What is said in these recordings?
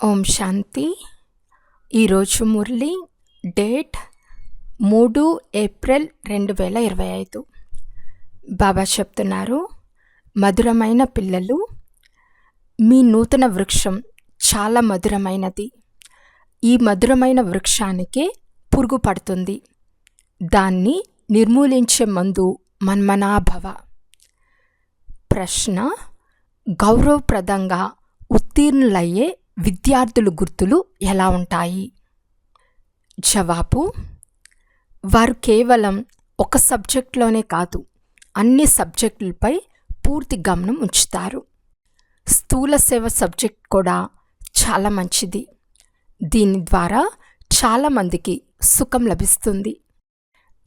ఓం శాంతి. ఈరోజు Murali date 3 April 2025. బాబా చెప్తున్నారు, మధురమైన పిల్లలు, మీ నూతన వృక్షం చాలా మధురమైనది. ఈ మధురమైన వృక్షానికే పురుగు పడుతుంది. దాన్ని నిర్మూలించే మందు మన్మనాభవ. ప్రశ్న: గౌరవప్రదంగా ఉత్తీర్ణులయ్యే విద్యార్థుల గుర్తులు ఎలా ఉంటాయి? జవాబు: వారు కేవలం ఒక సబ్జెక్టులోనే కాదు, అన్ని సబ్జెక్టులపై పూర్తి గమనం ఉంచుతారు. స్థూల సేవ సబ్జెక్ట్ కూడా చాలా మంచిది. దీని ద్వారా చాలామందికి సుఖం లభిస్తుంది.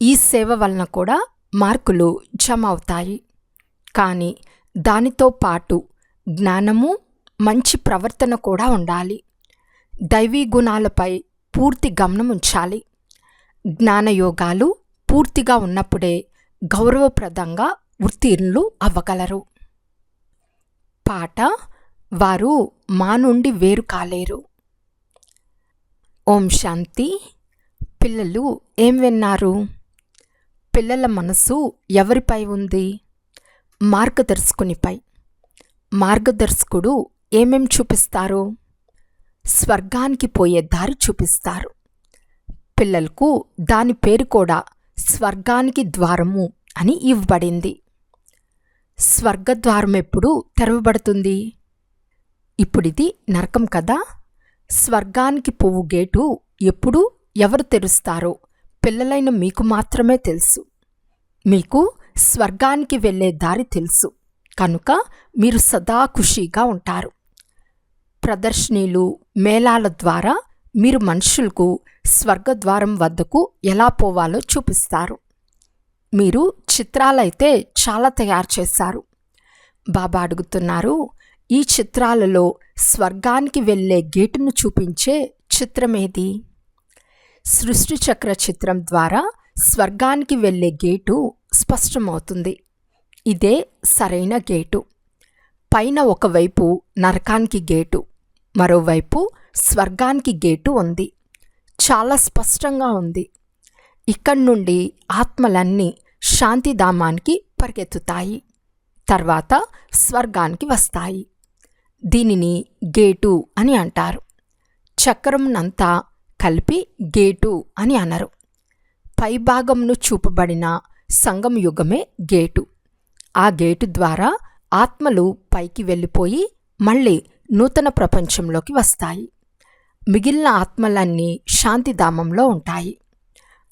ఈ సేవ వలన కూడా మార్కులు జమ అవుతాయి. కానీ దానితో పాటు జ్ఞానము, మంచి ప్రవర్తన కూడా ఉండాలి. దైవీ గుణాలపై పూర్తి గమనం ఉంచాలి. జ్ఞానయోగాలు పూర్తిగా ఉన్నప్పుడే గౌరవప్రదంగా ఉత్తీర్ణులు అవ్వగలరు. పాట: వారు మా నుండి వేరు కాలేరు. ఓం శాంతి. పిల్లలు ఏం విన్నారు? పిల్లల మనసు ఎవరిపై ఉంది? మార్గదర్శకునిపై. మార్గదర్శకుడు ఏమేం చూపిస్తారు? స్వర్గానికి పోయే దారి చూపిస్తారు. పిల్లలకు దాని పేరు కూడా స్వర్గానికి ద్వారము అని ఇవ్వబడింది. స్వర్గద్వారం ఎప్పుడు తెరవబడుతుంది? ఇప్పుడిది నరకం కదా. స్వర్గానికి పోవు గేటు ఎప్పుడు ఎవరు తెరుస్తారో పిల్లలైన మీకు మాత్రమే తెలుసు. మీకు స్వర్గానికి వెళ్ళే దారి తెలుసు కనుక మీరు సదా ఖుషీగా ఉంటారు. ప్రదర్శనలు, మేళాల ద్వారా మీరు మనుషులకు స్వర్గద్వారం వద్దకు ఎలా పోవాలో చూపిస్తారు. మీరు చిత్రాలైతే చాలా తయారు చేశారు. బాబా అడుగుతున్నారు, ఈ చిత్రాలలో స్వర్గానికి వెళ్ళే గేటును చూపించే చిత్రమేది? సృష్టి చక్ర చిత్రం ద్వారా స్వర్గానికి వెళ్ళే గేటు స్పష్టమవుతుంది. ఇదే సరైన గేటు. పైన ఒకవైపు నరకానికి గేటు, మరోవైపు స్వర్గానికి గేటు ఉంది. చాలా స్పష్టంగా ఉంది. ఇక్కడి నుండి ఆత్మలన్నీ శాంతిధామానికి పరిగెత్తుతాయి, తర్వాత స్వర్గానికి వస్తాయి. దీనిని గేటు అని అంటారు. చక్రంనంతా కలిపి గేటు అని అనరు. పైభాగంను చూపబడిన సంగమ యుగమే గేటు. ఆ గేటు ద్వారా ఆత్మలు పైకి వెళ్ళిపోయి మళ్ళీ నూతన ప్రపంచంలోకి వస్తాయి. మిగిలిన ఆత్మలన్నీ శాంతిధామంలో ఉంటాయి.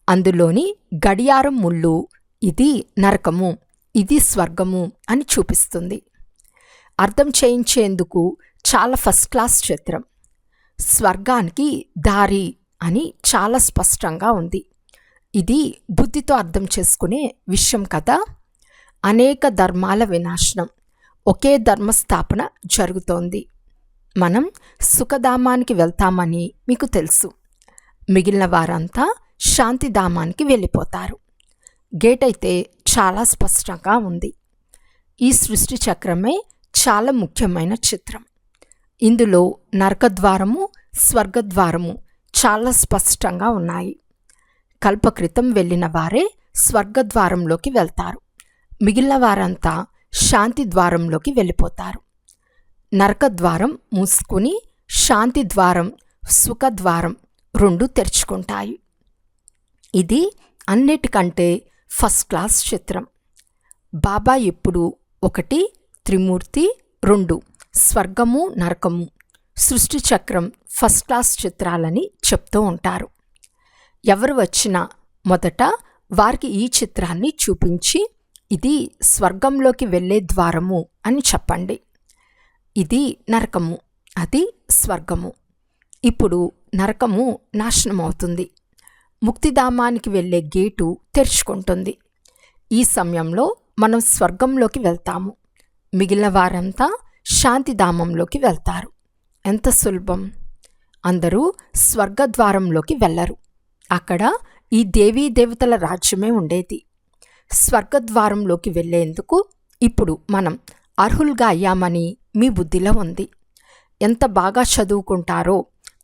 అందులోని గడియారం ముళ్ళు ఇది నరకము, ఇది స్వర్గము అని చూపిస్తుంది. అర్థం చేయించేందుకు చాలా ఫస్ట్ క్లాస్ చిత్రం. స్వర్గానికి దారి అని చాలా స్పష్టంగా ఉంది. ఇది బుద్ధితో అర్థం చేసుకునే విషయం కదా. అనేక ధర్మాల వినాశనం, ఒకే ధర్మస్థాపన జరుగుతోంది. మనం సుఖధామానికి వెళ్తామని మీకు తెలుసు. మిగిలిన వారంతా శాంతిధామానికి వెళ్ళిపోతారు. గేట్ అయితే చాలా స్పష్టంగా ఉంది. ఈ సృష్టి చక్రమే చాలా ముఖ్యమైన చిత్రం. ఇందులో నరకద్వారము, స్వర్గద్వారము చాలా స్పష్టంగా ఉన్నాయి. కల్పక్రితం వెళ్ళిన వారే స్వర్గద్వారంలోకి వెళ్తారు. మిగిలిన వారంతా శాంతి ద్వారంలోకి వెళ్ళిపోతారు. నరకద్వారం మూసుకుని శాంతి ద్వారం, సుఖద్వారం రెండు తెరుచుకుంటాయి. ఇది అన్నిటికంటే ఫస్ట్ క్లాస్ చిత్రం. బాబా ఎప్పుడు 1 త్రిమూర్తి, 2 స్వర్గము, నరకము, సృష్టి చక్రం ఫస్ట్ క్లాస్ చిత్రాలని చెప్తూ ఉంటారు. ఎవరు వచ్చినా మొదట వారికి ఈ చిత్రాన్ని చూపించి, ఇది స్వర్గంలోకి వెళ్ళే ద్వారము అని చెప్పండి. ఇది నరకము, అది స్వర్గము. ఇప్పుడు నరకము నాశనమవుతుంది. ముక్తిధామానికి వెళ్ళే గేటు తెరుచుకుంటుంది. ఈ సమయంలో మనం స్వర్గంలోకి వెళ్తాము. మిగిలిన వారంతా శాంతిధామంలోకి వెళ్తారు. ఎంత సులభం! అందరూ స్వర్గద్వారంలోకి వెళ్ళరు. అక్కడ ఈ దేవీ దేవతల రాజ్యమే ఉండేది. స్వర్గద్వారంలోకి వెళ్ళేందుకు ఇప్పుడు మనం అర్హులుగా అయ్యామని మీ బుద్ధిలో ఉంది. ఎంత బాగా చదువుకుంటారో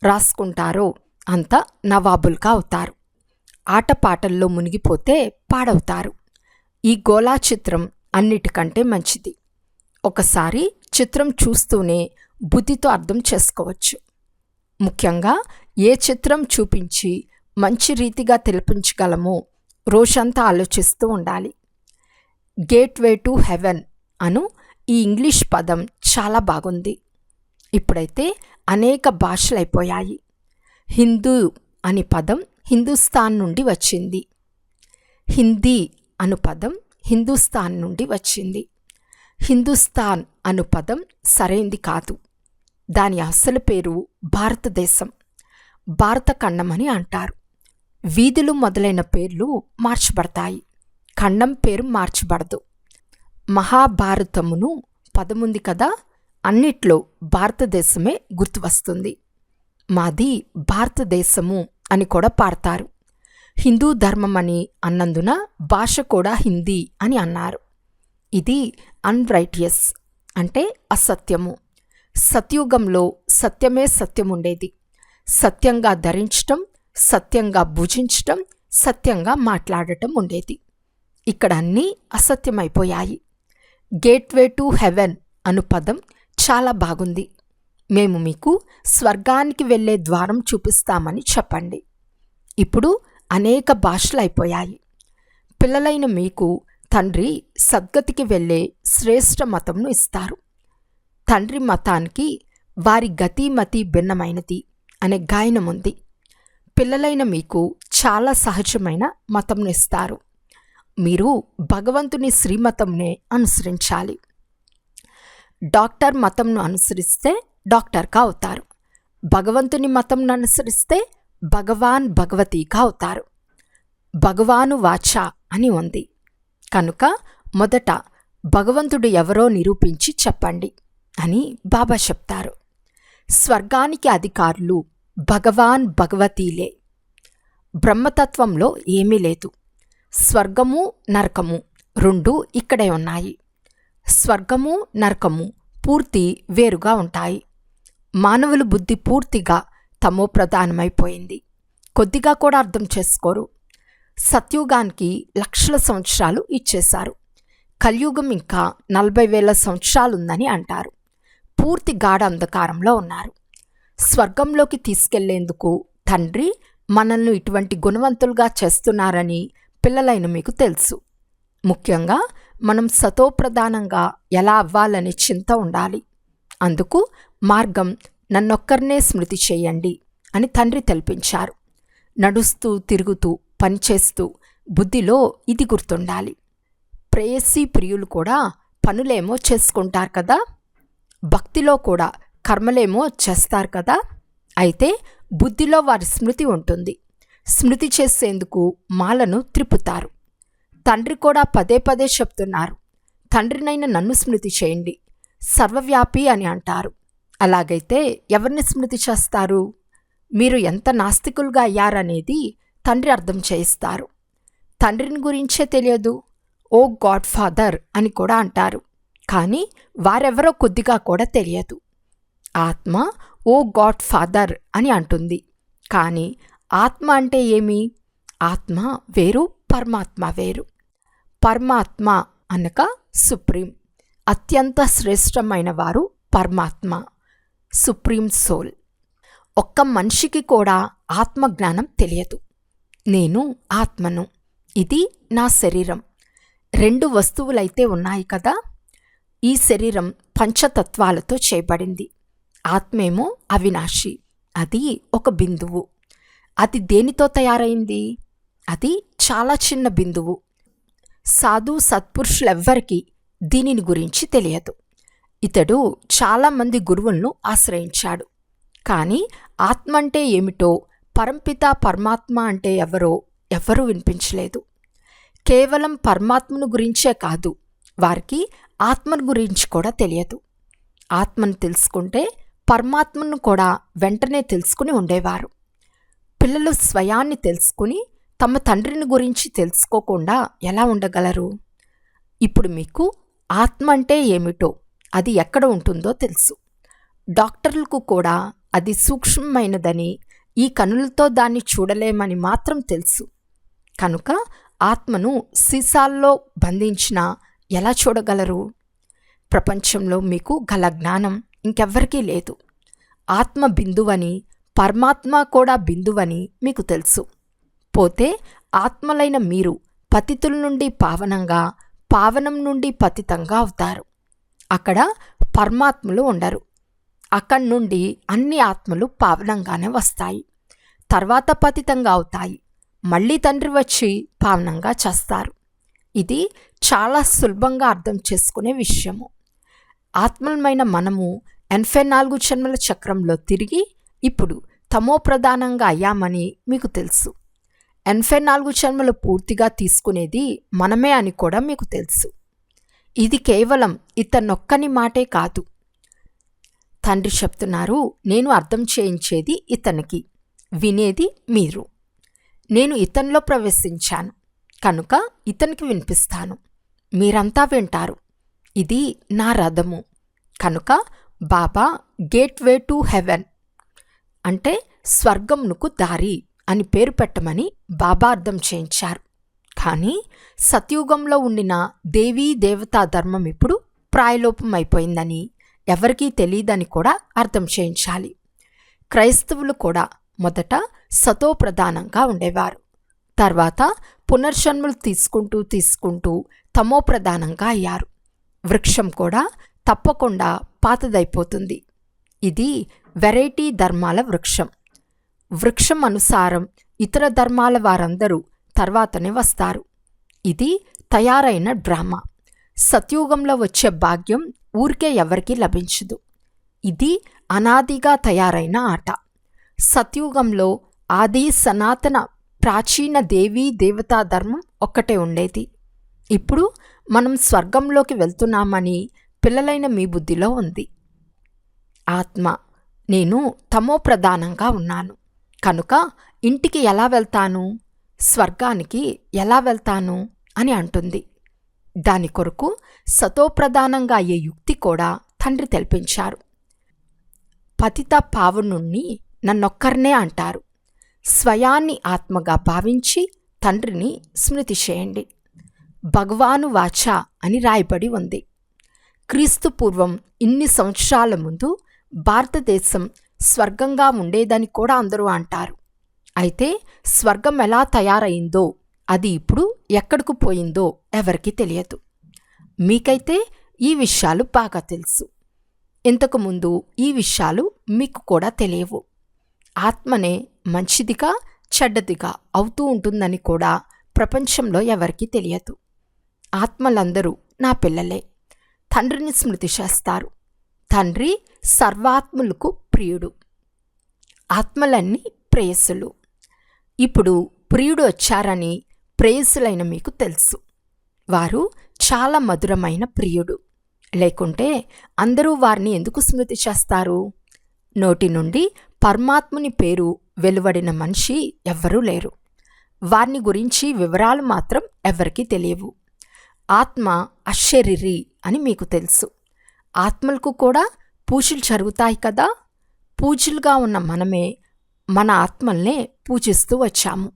రాసుకుంటారో అంత నవాబుల్గా అవుతారు. ఆటపాటల్లో మునిగిపోతే పాడవుతారు. ఈ గోళా చిత్రం అన్నిటికంటే మంచిది. ఒకసారి చిత్రం చూస్తూనే బుద్ధితో అర్థం చేసుకోవచ్చు. ముఖ్యంగా ఏ చిత్రం చూపించి మంచి రీతిగా తెలిపించగలమో రోజంతా ఆలోచిస్తూ ఉండాలి. గేట్వే టు హెవెన్ అను ఈ ఇంగ్లీష్ పదం చాలా బాగుంది. ఇప్పుడైతే అనేక భాషలైపోయాయి. హిందూ అని పదం హిందుస్థాన్ నుండి వచ్చింది. హిందీ అను పదం హిందుస్థాన్ నుండి వచ్చింది. హిందుస్థాన్ అను పదం సరైంది కాదు. దాని అసలు పేరు భారతదేశం, భారతఖండం అని అంటారు. వీధులు మొదలైన పేర్లు మార్చబడతాయి, ఖండం పేరు మార్చబడదు. మహాభారతమును పదముంది కదా, అన్నిట్లో భారతదేశమే గుర్తు వస్తుంది. మాది భారతదేశము అని కూడా పాడతారు. హిందూ ధర్మం అని అన్నందున భాష కూడా హిందీ అని అన్నారు. ఇది అన్రైటియస్ అంటే అసత్యము. సత్యుగంలో సత్యమే సత్యముండేది. సత్యంగా ధరించటం, సత్యంగా భుజించటం, సత్యంగా మాట్లాడటం ఉండేది. ఇక్కడ అన్నీ అసత్యమైపోయాయి. గేట్వే టు హెవెన్ అను పదం చాలా బాగుంది. మేము మీకు స్వర్గానికి వెళ్ళే ద్వారం చూపిస్తామని చెప్పండి. ఇప్పుడు అనేక భాషలు అయిపోయాయి. పిల్లలైన మీకు తండ్రి సద్గతికి వెళ్ళే శ్రేష్ఠ మతంను ఇస్తారు. తండ్రి మతానికి వారి గతిమతి భిన్నమైనది అనే గాయనం ఉంది. పిల్లలైన మీకు చాలా సహజమైన మతంను ఇస్తారు. మీరు భగవంతుని శ్రీమతంనే అనుసరించాలి. డాక్టర్ మతంను అనుసరిస్తే డాక్టర్గా అవుతారు. భగవంతుని మతంను అనుసరిస్తే భగవాన్ భగవతిగా అవుతారు. భగవాను వాచ అని ఉంది కనుక మొదట భగవంతుడు ఎవరో నిరూపించి చెప్పండి అని బాబా చెప్తారు. స్వర్గానికి అధికారులు భగవాన్ భగవతీలే. బ్రహ్మతత్వంలో ఏమీ లేదు. స్వర్గము నరకము రెండూ ఇక్కడే ఉన్నాయి. స్వర్గము నరకము పూర్తి వేరుగా ఉంటాయి. మానవుల బుద్ధి పూర్తిగా తమో ప్రధానమైపోయింది. కొద్దిగా కూడా అర్థం చేసుకోరు. సత్యుగానికి లక్షల సంవత్సరాలు ఇచ్చేశారు. కలియుగం ఇంకా 40,000 సంవత్సరాలుందని అంటారు. పూర్తి గాఢ అంధకారంలో ఉన్నారు. స్వర్గంలోకి తీసుకెళ్లేందుకు తండ్రి మనల్ని ఇటువంటి గుణవంతులుగా చేస్తున్నారని పిల్లలైన మీకు తెలుసు. ముఖ్యంగా మనం సతోప్రధానంగా ఎలా అవ్వాలనే చింత ఉండాలి. అందుకు మార్గం నన్నొక్కరినే స్మృతి చేయండి అని తండ్రి తెలిపించారు. నడుస్తూ తిరుగుతూ పనిచేస్తూ బుద్ధిలో ఇది గుర్తుండాలి. ప్రేయసీ ప్రియులు కూడా పనులేమో చేసుకుంటారు కదా, భక్తిలో కూడా కర్మలేమో చేస్తారు కదా. అయితే బుద్ధిలో వారి స్మృతి ఉంటుంది. స్మృతి చేసేందుకు మాలను త్రిప్పుతారు. తండ్రి కూడా పదే పదే చెప్తున్నారు, తండ్రినైన నన్ను స్మృతి చేయండి, సర్వవ్యాపి అని అంటారు. అలాగైతే ఎవరిని స్మృతి చేస్తారు? మీరు ఎంత నాస్తికులుగా అయ్యారనేది తండ్రి అర్థం చేయిస్తారు. తండ్రిని గురించే తెలియదు, ఓ గాడ్ ఫాదర్ అని కూడా అంటారు. కానీ వారెవరో కొద్దిగా కూడా తెలియదు. ఆత్మ ఓ గాడ్ ఫాదర్ అని అంటుంది. కానీ ఆత్మ అంటే ఏమి? ఆత్మ వేరు, పరమాత్మ వేరు. పరమాత్మ అనగా సుప్రీం, అత్యంత శ్రేష్టమైన వారు పరమాత్మ, సుప్రీం సోల్. ఒక్క మనిషికి కూడా ఆత్మజ్ఞానం తెలియదు. నేను ఆత్మను, ఇది నా శరీరం. 2 వస్తువులైతే ఉన్నాయి కదా. ఈ శరీరం పంచతత్వాలతో చేయబడింది. ఆత్మేమో అవినాశి, అది ఒక బిందువు. అది దేనితో తయారైంది? అది చాలా చిన్న బిందువు. సాధు సత్పురుషులెవ్వరికీ దీనిని గురించి తెలియదు. ఇతడు చాలామంది గురువులను ఆశ్రయించాడు. కానీ ఆత్మ అంటే ఏమిటో, పరంపిత పరమాత్మ అంటే ఎవరూ వినిపించలేదు. కేవలం పరమాత్మను గురించే కాదు, వారికి ఆత్మను గురించి కూడా తెలియదు. ఆత్మను తెలుసుకుంటే పరమాత్మను కూడా వెంటనే తెలుసుకుని ఉండేవారు. పిల్లలు స్వయాన్ని తెలుసుకుని తమ తండ్రిని గురించి తెలుసుకోకుండా ఎలా ఉండగలరు? ఇప్పుడు మీకు ఆత్మ అంటే ఏమిటో, అది ఎక్కడ ఉంటుందో తెలుసు. డాక్టర్లకు కూడా అది సూక్ష్మమైనదని, ఈ కనులతో దాన్ని చూడలేమని మాత్రం తెలుసు. కనుక ఆత్మను సీసాల్లో బంధించినా ఎలా చూడగలరు? ప్రపంచంలో మీకు గల జ్ఞానం ఇంకెవ్వరికీ లేదు. ఆత్మ బిందువని, పరమాత్మ కూడా బిందువని మీకు తెలుసు. పోతే ఆత్మలైన మీరు పతితుల నుండి పావనంగా, పావనం నుండి పతితంగా అవుతారు. అక్కడ పరమాత్మలు ఉండరు. అక్కడి నుండి అన్ని ఆత్మలు పావనంగానే వస్తాయి, తర్వాత పతితంగా అవుతాయి, మళ్ళీ తండ్రి వచ్చి పావనంగా చేస్తారు. ఇది చాలా సులభంగా అర్థం చేసుకునే విషయము. ఆత్మలమైన మనము 84 జన్మల చక్రంలో తిరిగి ఇప్పుడు తమో ప్రధానంగా అయ్యామని మీకు తెలుసు. 84 జన్మలు పూర్తిగా తీసుకునేది మనమే అని కూడా మీకు తెలుసు. ఇది కేవలం ఇతనొక్కని మాటే కాదు. తండ్రి చెప్తున్నారు, నేను అర్థం చేయించేది ఇతనికి, వినేది మీరు. నేను ఇతనిలో ప్రవేశించాను కనుక ఇతనికి వినిపిస్తాను, మీరంతా వింటారు. ఇది నా రథము. కనుక బాబా గేట్వే టు హెవెన్ అంటే స్వర్గమునకు దారి అని పేరు పెట్టమని బాబా అర్థం చేయించారు. కానీ సత్యుగంలో ఉండిన దేవీ దేవతా ధర్మం ఇప్పుడు ప్రాయలోపమైపోయిందని, ఎవరికీ తెలియదని కూడా అర్థం చేయించాలి. క్రైస్తవులు కూడా మొదట సతో ప్రధానంగా ఉండేవారు. తర్వాత పునర్జన్మలు తీసుకుంటూ తమో ప్రధానంగా అయ్యారు. వృక్షం కూడా తప్పకుండా పాతదైపోతుంది. ఇది వెరైటీ ధర్మాల వృక్షం. వృక్షం అనుసారం ఇతర ధర్మాల వారందరూ తర్వాతనే వస్తారు. ఇది తయారైన డ్రామా. సత్యుగంలో వచ్చే భాగ్యం ఊరికే ఎవరికీ లభించదు. ఇది అనాదిగా తయారైన ఆట. సత్యుగంలో ఆది సనాతన ప్రాచీన దేవీ దేవతా ధర్మం ఒక్కటే ఉండేది. ఇప్పుడు మనం స్వర్గంలోకి వెళ్తున్నామని పిల్లలైన మీ బుద్ధిలో ఉంది. ఆత్మ, నేను తమో ప్రధానంగా ఉన్నాను కనుక ఇంటికి ఎలా వెళ్తాను, స్వర్గానికి ఎలా వెళ్తాను అని అంటుంది. దాని కొరకు సతోప్రధానంగా అయ్యే యుక్తి కూడా తండ్రి తెలిపించారు. పతిత పావనుణ్ణి నన్నొక్కర్నే అంటారు. స్వయాన్ని ఆత్మగా భావించి తండ్రిని స్మృతి చేయండి. భగవాను వాచ అని రాయబడి ఉంది. క్రీస్తు పూర్వం ఇన్ని సంవత్సరాల ముందు భారతదేశం స్వర్గంగా ఉండేదని కూడా అందరూ అంటారు. అయితే స్వర్గం ఎలా తయారైందో, అది ఇప్పుడు ఎక్కడికి పోయిందో ఎవరికీ తెలియదు. మీకైతే ఈ విషయాలు బాగా తెలుసు. ఇంతకుముందు ఈ విషయాలు మీకు కూడా తెలియవు. ఆత్మనే మంచిదిగా చెడ్డదిగా అవుతూ ఉంటుందని కూడా ప్రపంచంలో ఎవరికీ తెలియదు. ఆత్మలందరూ నా పిల్లలే. తండ్రిని స్మృతి చేస్తారు. తండ్రి సర్వాత్మలకు ప్రియుడు. ఆత్మలన్నీ ప్రేయసులు. ఇప్పుడు ప్రియుడు వచ్చారని ప్రేయసులైన మీకు తెలుసు. వారు చాలా మధురమైన ప్రియుడు. లేకుంటే అందరూ వారిని ఎందుకు స్మృతి చేస్తారు? నోటి నుండి పరమాత్ముని పేరు వెలువడిన మనిషి ఎవ్వరూ లేరు. వారిని గురించి వివరాలు మాత్రం ఎవరికీ తెలియవు. ఆత్మ అశరీరి అని మీకు తెలుసు. ఆత్మలకు కూడా పూజలు జరుగుతాయి కదా. పూజలుగా ఉన్న మనమే మన ఆత్మల్నే పూజిస్తూ వచ్చాము.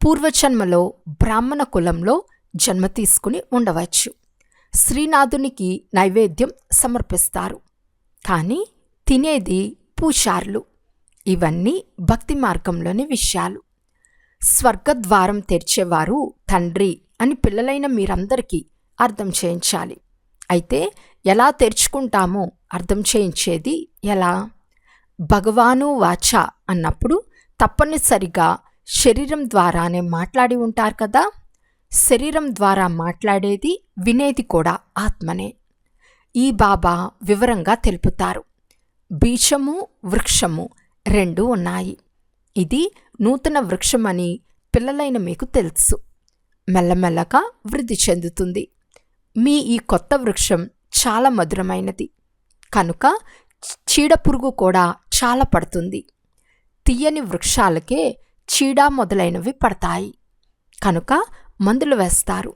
పూర్వజన్మలో బ్రాహ్మణ కులంలో జన్మ తీసుకుని ఉండవచ్చు. శ్రీనాథునికి నైవేద్యం సమర్పిస్తారు, కానీ తినేది పూజారులు. ఇవన్నీ భక్తి మార్గంలోని విషయాలు. స్వర్గద్వారం తెరిచేవారు తండ్రి అని పిల్లలైన మీరందరికీ అర్థం చేయించాలి. అయితే ఎలా తెరుచుకుంటామో అర్థం చేయించేది ఎలా? భగవాను వాచ అన్నప్పుడు తప్పనిసరిగా శరీరం ద్వారానే మాట్లాడి ఉంటారు కదా. శరీరం ద్వారా మాట్లాడేది వినేది కూడా ఆత్మనే. ఈ బాబా వివరంగా తెలుపుతారు. బీజము వృక్షము రెండు ఉన్నాయి. ఇది నూతన వృక్షమని పిల్లలైన మీకు తెలుసు. మెల్లమెల్లగా వృద్ధి చెందుతుంది. మీ ఈ కొత్త వృక్షం చాలా మధురమైనది కనుక చీడపురుగు కూడా చాలా పడుతుంది. తీయని వృక్షాలకే చీడ మొదలైనవి పడతాయి కనుక మందులు వేస్తారు.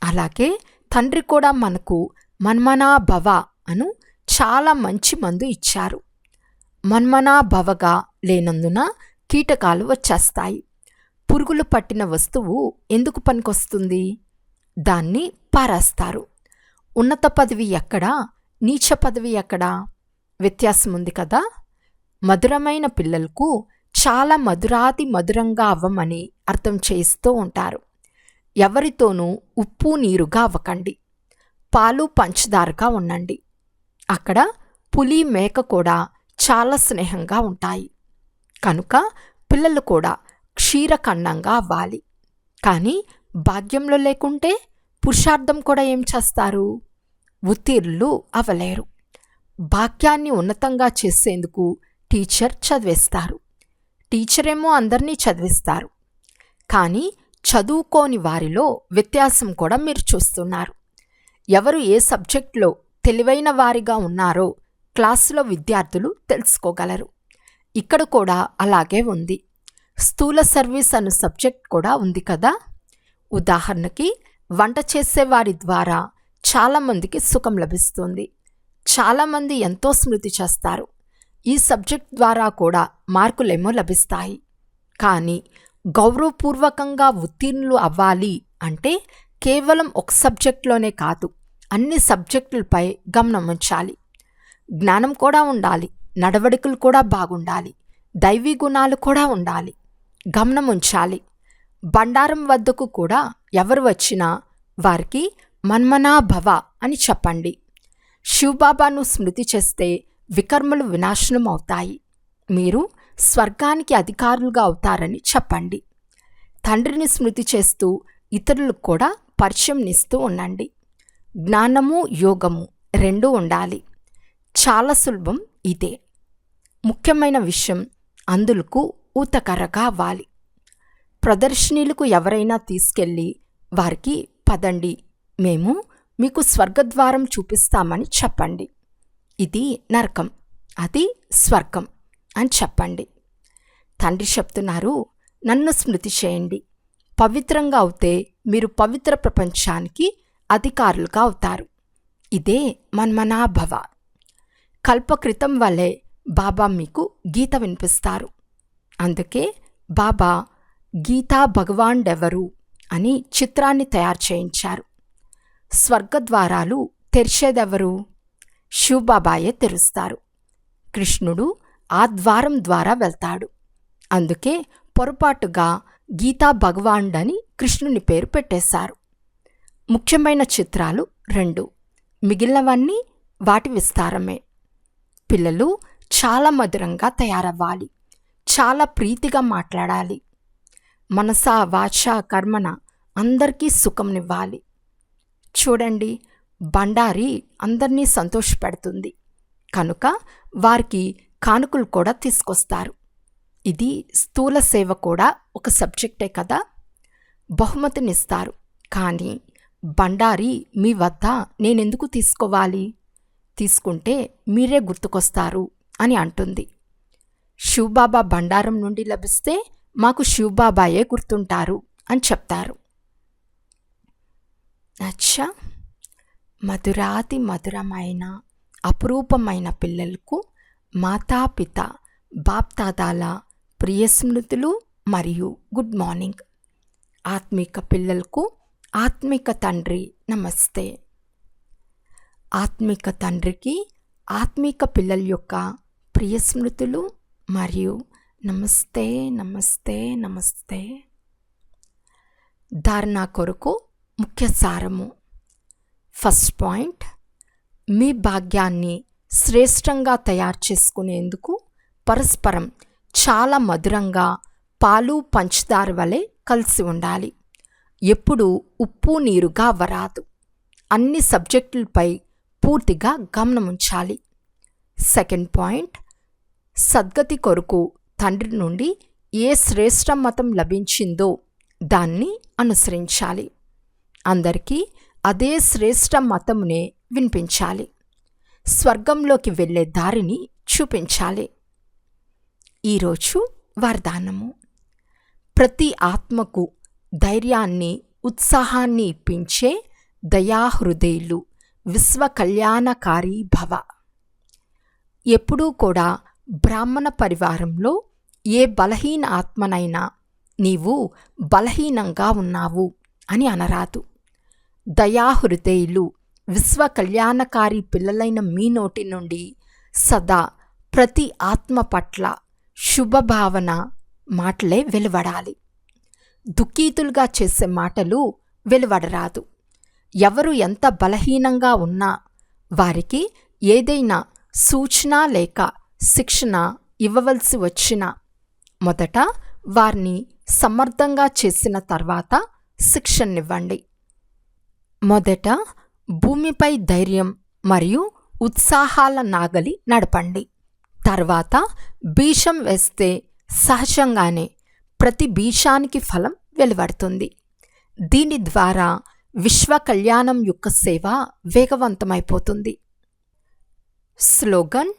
అలాగే తండ్రి కూడా మనకు మన్మనా భవ అను చాలా మంచి మందు ఇచ్చారు. మన్మనాభవగా లేనందున కీటకాలు వచ్చేస్తాయి. పురుగులు పట్టిన వస్తువు ఎందుకు పనికొస్తుంది? దాన్ని పారేస్తారు. ఉన్నత పదవి ఎక్కడా, నీచ పదవి ఎక్కడా? వ్యత్యాసం ఉంది కదా. మధురమైన పిల్లలకు చాలా మధురాతి మధురంగా అవ్వమని అర్థం చేయిస్తూ ఉంటారు. ఎవరితోనూ ఉప్పు నీరుగా అవ్వకండి, పాలు పంచదారగా ఉండండి. అక్కడ పులి మేక కూడా చాలా స్నేహంగా ఉంటాయి. కనుక పిల్లలు కూడా క్షీరఖండంగా అవ్వాలి. కానీ భాగ్యంలో లేకుంటే పురుషార్థం కూడా ఏం చేస్తారు? ఉత్తీర్ణులు అవ్వలేరు. భాగ్యాన్ని ఉన్నతంగా చేసేందుకు టీచర్ చదివేస్తారు. టీచరేమో అందరినీ చదివిస్తారు. కానీ చదువుకోని వారిలో వ్యత్యాసం కూడా మీరు చూస్తున్నారు. ఎవరు ఏ సబ్జెక్ట్లో తెలివైన వారిగా ఉన్నారో క్లాసులో విద్యార్థులు తెలుసుకోగలరు. ఇక్కడ కూడా అలాగే ఉంది. స్థూల సర్వీస్ అను సబ్జెక్ట్ కూడా ఉంది కదా. ఉదాహరణకి వంట చేసేవారి ద్వారా చాలామందికి సుఖం లభిస్తుంది. చాలామంది ఎంతో స్మృతి చేస్తారు. ఈ సబ్జెక్ట్ ద్వారా కూడా మార్కులేమో లభిస్తాయి. కానీ గౌరవపూర్వకంగా ఉత్తీర్ణులు అవ్వాలి అంటే కేవలం ఒక సబ్జెక్టులోనే కాదు, అన్ని సబ్జెక్టులపై గమనం ఉంచాలి. జ్ఞానం కూడా ఉండాలి, నడవడికలు కూడా బాగుండాలి, దైవీ గుణాలు కూడా ఉండాలి. గమనం ఉంచాలి. బండారం వద్దకు కూడా ఎవరు వచ్చినా వారికి మన్మనాభవ అని చెప్పండి. శివబాబాను స్మృతి చేస్తే వికర్మలు వినాశనం అవుతాయి. మీరు స్వర్గానికి అధికారులుగా అవుతారని చెప్పండి. తండ్రిని స్మృతి చేస్తూ ఇతరులకు కూడా పరిచయం ఇస్తూ ఉండండి. జ్ఞానము యోగము రెండూ ఉండాలి. చాలా సులభం ఇదే. ముఖ్యమైన విషయం అందులకు ఊతకర్రగా అవ్వాలి. ప్రదర్శనీలకు ఎవరైనా తీసుకెళ్ళి వారికి పదండి, మేము మీకు స్వర్గద్వారం చూపిస్తామని చెప్పండి. ఇది నరకం, అది స్వర్గం అని చెప్పండి. తండ్రి చెప్తున్నారు, నన్ను స్మృతి చేయండి. పవిత్రంగా అవుతే మీరు పవిత్ర ప్రపంచానికి అధికారులుగా అవుతారు. ఇదే మన్మనాభవ. కల్పకృతం వలె బాబా మీకు గీత వినిపిస్తారు. అందుకే బాబా గీతా భగవానుడెవరు అని చిత్రాన్ని తయారు చేయించారు. స్వర్గద్వారాలు తెరిచేదెవరు? శివబాబాయే తెరుస్తారు. కృష్ణుడు ఆ ద్వారం ద్వారా వెళ్తాడు. అందుకే పొరపాటుగా గీతా భగవానుడని కృష్ణుని పేరు పెట్టేశారు. ముఖ్యమైన చిత్రాలు 2, మిగిలినవన్నీ వాటి విస్తారమే. పిల్లలు చాలా మధురంగా తయారవ్వాలి, చాలా ప్రీతిగా మాట్లాడాలి. మనస వాచ కర్మన అందరికీ సుఖంనివ్వాలి. చూడండి, బండారి అందరినీ సంతోషపెడుతుంది కనుక వారికి కానుకలు కూడా తీసుకొస్తారు. ఇది స్థూల సేవ కూడా ఒక సబ్జెక్టే కదా. బహుమతినిస్తారు. కానీ బండారి మీ వద్ద నేనెందుకు తీసుకోవాలి, తీసుకుంటే మీరే గుర్తుకొస్తారు అని అంటుంది. శివబాబా బండారం నుండి లభిస్తే మాకు శివబాబాయే గుర్తుంటారు అని చెప్తారు. అచ్చా, మధురాతి మధురమైన అపురూపమైన పిల్లలకు మాతాపిత బాప్దాదాల ప్రియ స్మృతులు మరియు గుడ్ మార్నింగ్. ఆత్మిక పిల్లలకు ఆత్మిక తండ్రి నమస్తే. ఆత్మిక తండ్రికి ఆత్మిక పిల్లల యొక్క ప్రియ స్మృతులు మరియు నమస్తే నమస్తే నమస్తే. ధారణ కొరకు ముఖ్య సారము. ఫస్ట్ పాయింట్, మీ భాగ్యాన్ని శ్రేష్టంగా తయారు చేసుకునేందుకు పరస్పరం చాలా మధురంగా పాలు పంచదార వలె కలిసి ఉండాలి. ఎప్పుడూ ఉప్పు నీరుగా అవ్వరాదు. అన్ని సబ్జెక్టులపై పూర్తిగా గమనముంచాలి. సెకండ్ పాయింట్, సద్గతి కొరకు తండ్రి నుండి ఏ శ్రేష్ఠ మతం లభించిందో దాన్ని అనుసరించాలి. అందరికీ అదే శ్రేష్ఠ మతమునే వినిపించాలి. స్వర్గంలోకి వెళ్ళే దారిని చూపించాలి. ఈరోజు వరదానము. ప్రతి ఆత్మకు ధైర్యాన్ని ఉత్సాహాన్ని ఇప్పించే దయాహృదయులు విశ్వ కళ్యాణకారి భవ. ఎప్పుడూ కూడా బ్రాహ్మణ పరివారంలో ఏ బలహీన ఆత్మనైనా నీవు బలహీనంగా ఉన్నావు అని అనరాదు. దయాహృదయులు విశ్వ కళ్యాణకారి పిల్లలైన మీ నోటి నుండి సదా ప్రతి ఆత్మ పట్ల శుభభావన మాటలే వెలువడాలి. దుఃఖీతులుగా చేసే మాటలు వెలువడరాదు. ఎవరు ఎంత బలహీనంగా ఉన్నా వారికి ఏదైనా సూచన లేక శిక్షణ ఇవ్వవలసి వచ్చినా మొదట వారిని సమర్థంగా చేసిన తర్వాత శిక్షణనివ్వండి. మొదట భూమిపై ధైర్యం మరియు ఉత్సాహాల నాగలి నడపండి. తర్వాత బీజం వేస్తే సహజంగానే ప్రతి బీజానికి ఫలం వెలువడుతుంది. దీని ద్వారా విశ్వ కళ్యాణం యొక్క సేవ వేగవంతమైపోతుంది. స్లోగన్: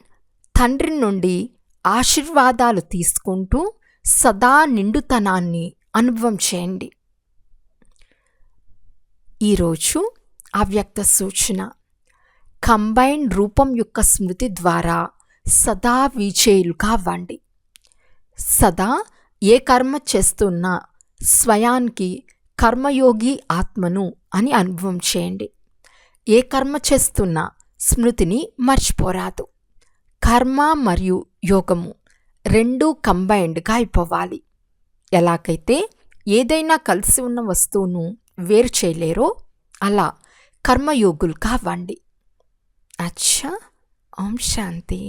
తండ్రి నుండి ఆశీర్వాదాలు తీసుకుంటూ సదా నిండుతనాన్ని అనుభవం చేయండి. ఈరోజు అవ్యక్త సూచన: కంబైన్డ్ రూపం యొక్క స్మృతి ద్వారా సదా విజయులుగా అవ్వండి. సదా ఏ కర్మ చేస్తున్నా స్వయానికి కర్మయోగి ఆత్మను అని అనుభవం చేయండి. ఏ కర్మ చేస్తున్నా స్మృతిని మర్చిపోరాదు. కర్మ మరియు యోగము రెండూ కంబైన్డ్గా అయిపోవాలి. ఎలాగైతే ఏదైనా కలిసి ఉన్న వస్తువును వేరు చేయలేరో అలా కర్మయోగులుగా అవ్వండి. అచ్చా, ఓం శాంతి.